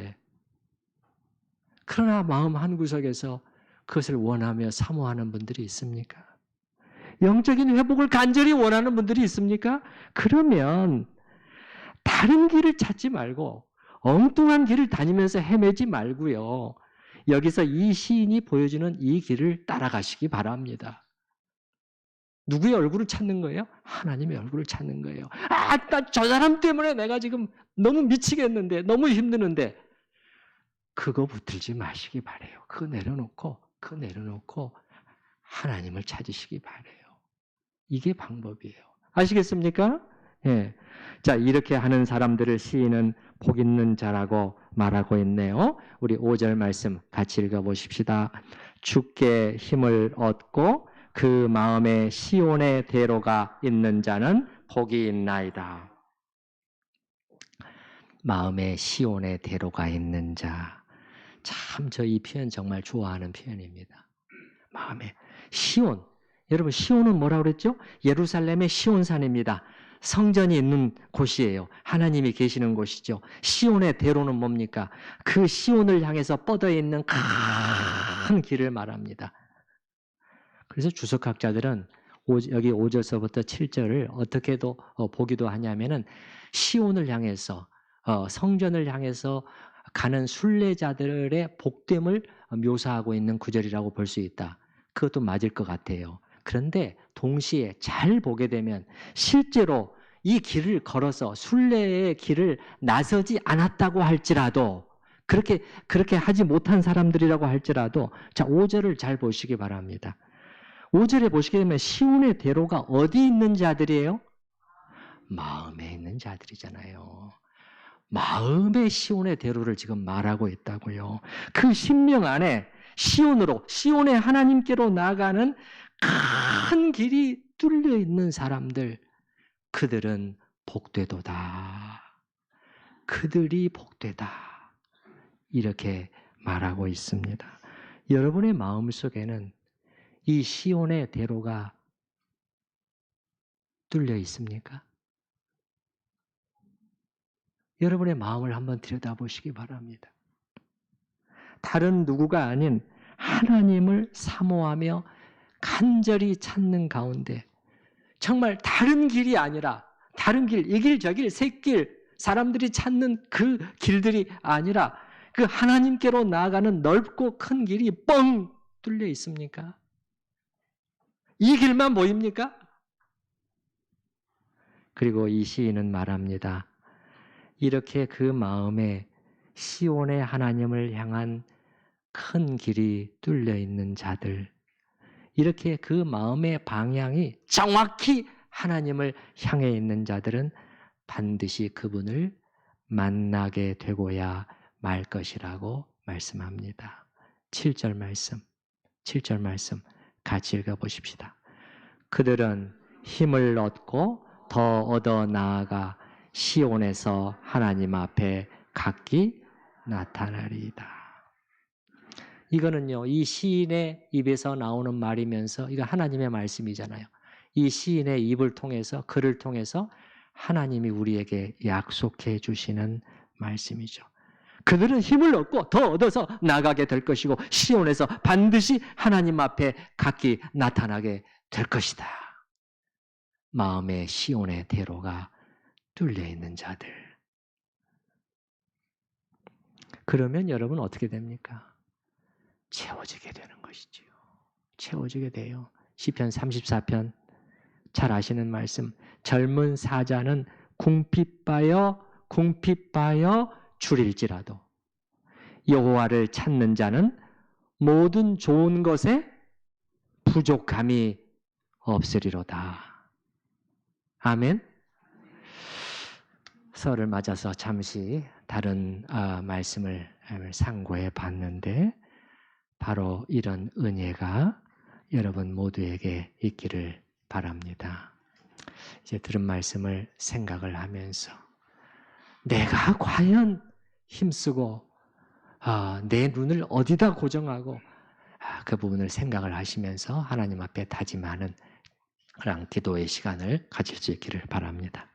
그러나 마음 한구석에서 그것을 원하며 사모하는 분들이 있습니까? 영적인 회복을 간절히 원하는 분들이 있습니까? 그러면 다른 길을 찾지 말고 엉뚱한 길을 다니면서 헤매지 말고요. 여기서 이 시인이 보여주는 이 길을 따라가시기 바랍니다. 누구의 얼굴을 찾는 거예요? 하나님의 얼굴을 찾는 거예요. 저 사람 때문에 내가 지금 너무 미치겠는데, 너무 힘드는데 그거 붙들지 마시기 바래요. 그거 내려놓고 하나님을 찾으시기 바래요. 이게 방법이에요. 아시겠습니까? 예. 자, 이렇게 하는 사람들을 시인은 복 있는 자라고 말하고 있네요. 우리 5절 말씀 같이 읽어보십시다. 주께 힘을 얻고 그 마음에 시온의 대로가 있는 자는 복이 있나이다. 마음에 시온의 대로가 있는 자. 참, 저 이 표현 정말 좋아하는 표현입니다. 마음에 시온. 여러분, 시온은 뭐라고 그랬죠? 예루살렘의 시온산입니다. 성전이 있는 곳이에요. 하나님이 계시는 곳이죠. 시온의 대로는 뭡니까? 그 시온을 향해서 뻗어 있는 큰 길을 말합니다. 그래서 주석학자들은 여기 5절서부터 7절을 어떻게도 보기도 하냐면은 시온을 향해서 성전을 향해서 가는 순례자들의 복됨을 묘사하고 있는 구절이라고 볼 수 있다. 그것도 맞을 것 같아요. 그런데 동시에 잘 보게 되면 실제로 이 길을 걸어서 순례의 길을 나서지 않았다고 할지라도 그렇게 하지 못한 사람들이라고 할지라도 자, 5절을 잘 보시기 바랍니다. 5절에 보시게 되면 시온의 대로가 어디 있는 자들이에요? 마음에 있는 자들이잖아요. 마음의 시온의 대로를 지금 말하고 있다고요. 그 심령 안에 시온의 하나님께로 나아가는 큰 길이 뚫려 있는 사람들, 그들은 복되도다. 그들이 복되다. 이렇게 말하고 있습니다. 여러분의 마음속에는 이 시온의 대로가 뚫려 있습니까? 여러분의 마음을 한번 들여다보시기 바랍니다. 다른 누구가 아닌 하나님을 사모하며 간절히 찾는 가운데 정말 다른 길이 아니라 다른 길, 이 길, 저 길, 새 길, 사람들이 찾는 그 길들이 아니라 그 하나님께로 나아가는 넓고 큰 길이 뻥 뚫려 있습니까? 이 길만 보입니까? 그리고 이 시인은 말합니다. 이렇게 그 마음에 시온의 하나님을 향한 큰 길이 뚫려 있는 자들, 이렇게 그 마음의 방향이 정확히 하나님을 향해 있는 자들은 반드시 그분을 만나게 되고야 말 것이라고 말씀합니다. 7절 말씀 같이 읽어보십시다. 그들은 힘을 얻고 더 얻어 나아가 시온에서 하나님 앞에 각기 나타나리이다. 이거는요, 이 시인의 입에서 나오는 말이면서 이거 하나님의 말씀이잖아요. 이 시인의 입을 통해서, 글을 통해서 하나님이 우리에게 약속해 주시는 말씀이죠. 그들은 힘을 얻고 더 얻어서 나가게 될 것이고 시온에서 반드시 하나님 앞에 각기 나타나게 될 것이다. 마음의 시온의 대로가 뚫려 있는 자들. 그러면 여러분 어떻게 됩니까? 채워지게 되는 것이지요. 채워지게 돼요. 시편 34편 잘 아시는 말씀. 젊은 사자는 궁핍하여 줄일지라도 여호와를 찾는 자는 모든 좋은 것에 부족함이 없으리로다. 아멘. 설을 맞아서 잠시 다른 말씀을 상고해 봤는데 바로 이런 은혜가 여러분 모두에게 있기를 바랍니다. 이제 들은 말씀을 생각을 하면서 내가 과연 힘쓰고 내 눈을 어디다 고정하고 그 부분을 생각을 하시면서 하나님 앞에 다짐하는 그런 기도의 시간을 가질 수 있기를 바랍니다.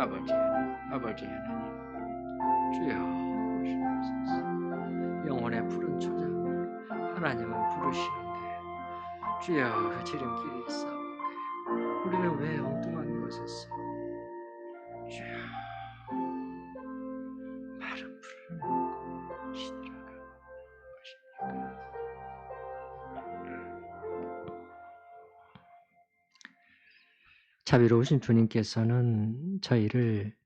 아버지 하나님, 주여 오시옵소서. 영혼의 푸른 초장으로 하나님은 부르시는데 주여 그 지름길이 있사온데 우리는 왜 엉뚱한 곳에서 주여 마른 풀을 먹고 시들어가고 것입니까? 자비로우신 주님께서는 저희를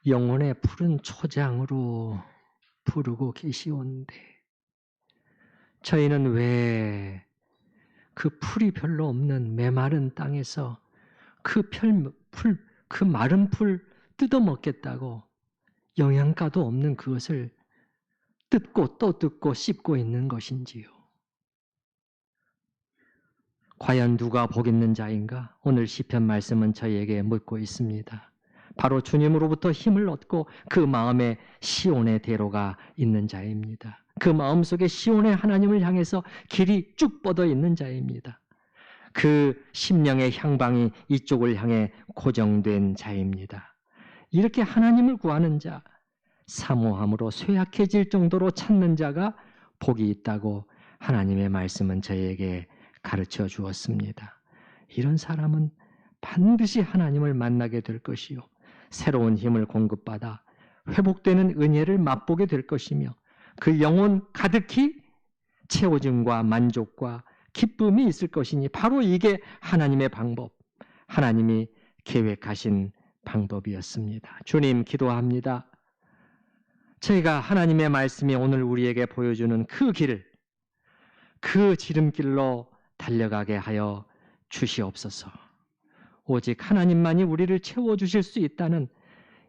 영혼의 푸른 초장으로 부르고 계시온데 저희는 왜 그 풀이 별로 없는 메마른 땅에서 그 마른 풀 뜯어먹겠다고 영양가도 없는 그것을 뜯고 또 뜯고 씹고 있는 것인지요? 과연 누가 복 있는 자인가? 오늘 시편 말씀은 저희에게 묻고 있습니다. 바로 주님으로부터 힘을 얻고 그 마음에 시온의 대로가 있는 자입니다. 그 마음속에 시온의 하나님을 향해서 길이 쭉 뻗어 있는 자입니다. 그 심령의 향방이 이쪽을 향해 고정된 자입니다. 이렇게 하나님을 구하는 자, 사모함으로 쇠약해질 정도로 찾는 자가 복이 있다고 하나님의 말씀은 저희에게 가르쳐 주었습니다. 이런 사람은 반드시 하나님을 만나게 될 것이요, 새로운 힘을 공급받아 회복되는 은혜를 맛보게 될 것이며 그 영혼 가득히 채워짐과 만족과 기쁨이 있을 것이니 바로 이게 하나님의 방법, 하나님이 계획하신 방법이었습니다. 주님, 기도합니다. 저희가 하나님의 말씀이 오늘 우리에게 보여주는 그 길을, 그 지름길로 달려가게 하여 주시옵소서. 오직 하나님만이 우리를 채워주실 수 있다는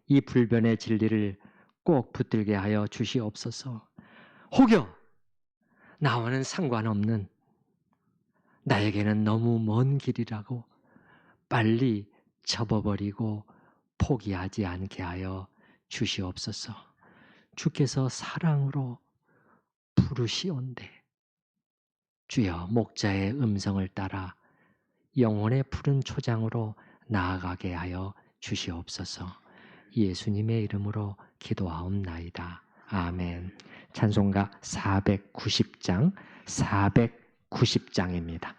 이 불변의 진리를 꼭 붙들게 하여 주시옵소서. 혹여 나와는 상관없는, 나에게는 너무 먼 길이라고 빨리 접어버리고 포기하지 않게 하여 주시옵소서. 주께서 사랑으로 부르시온대 주여 목자의 음성을 따라 영혼의 푸른 초장으로 나아가게 하여 주시옵소서. 예수님의 이름으로 기도하옵나이다. 아멘. 찬송가 490장, 490장입니다.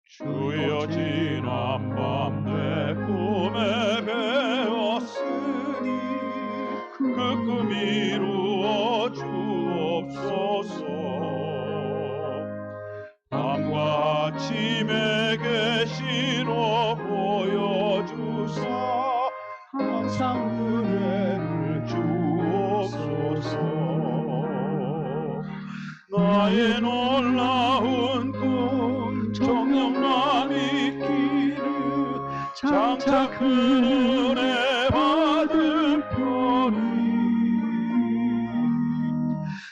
주여 지난밤 내 꿈에 배웠으니 그 꿈 이루어 주옵소서. 밤과 아침에 계시로 보여주사 항상 은혜를 주옵소서. 나의 놀라운 꿈 정령만 있기를 장차 그 은혜 받을 편이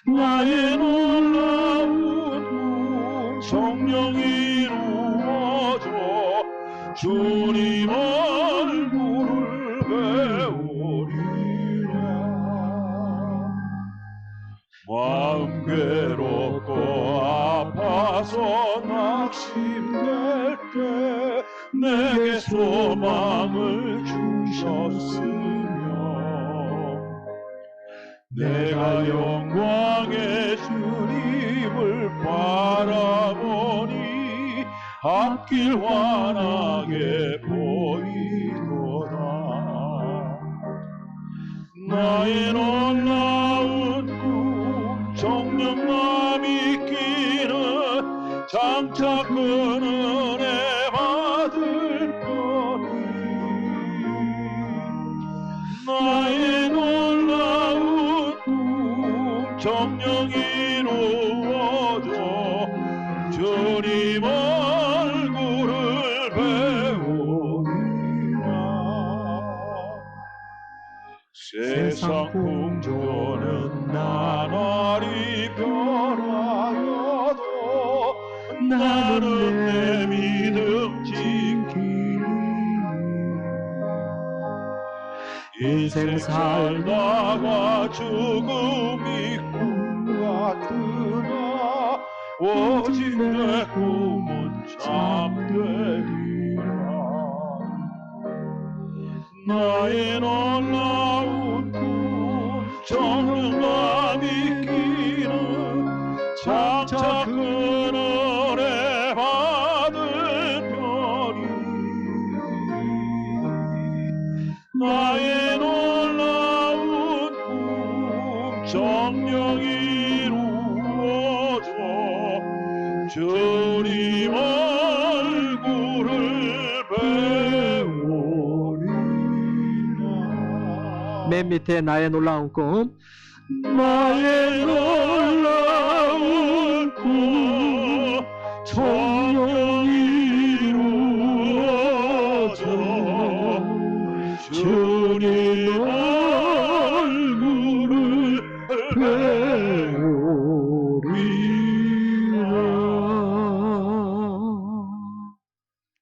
나의 놀라운 꿈 정령 이루어져 주님 얼굴을 배우리라. 마음 괴롭고 아파서 낙심될 때 내게 소망을 주셨으며 내가 영광의 주님을 바라보니 앞길 환하게 보이도다. 나의 놀라운 꿈 정령만 있기는 장차 그 은혜 받을 거니 나의 놀라운 꿈 정령 이루어져 주님 얼굴을 배우리라. 세상 풍조는 나날이 변하여도 나는 내 믿음 지키리. 인생 살다가 죽음이 꿈 같으나 오직 내 꿈은 참되리라. 나의 놀라운 꿈 정령과 믿기는 장차 그늘에 받을 편이. 나의 놀라운 꿈 정령 이루어져 주님 얼굴을 배우리라. 맨 밑에 나의 놀라운 꿈. 나의 놀라운 꿈 정령 이루어져 주님 얼굴을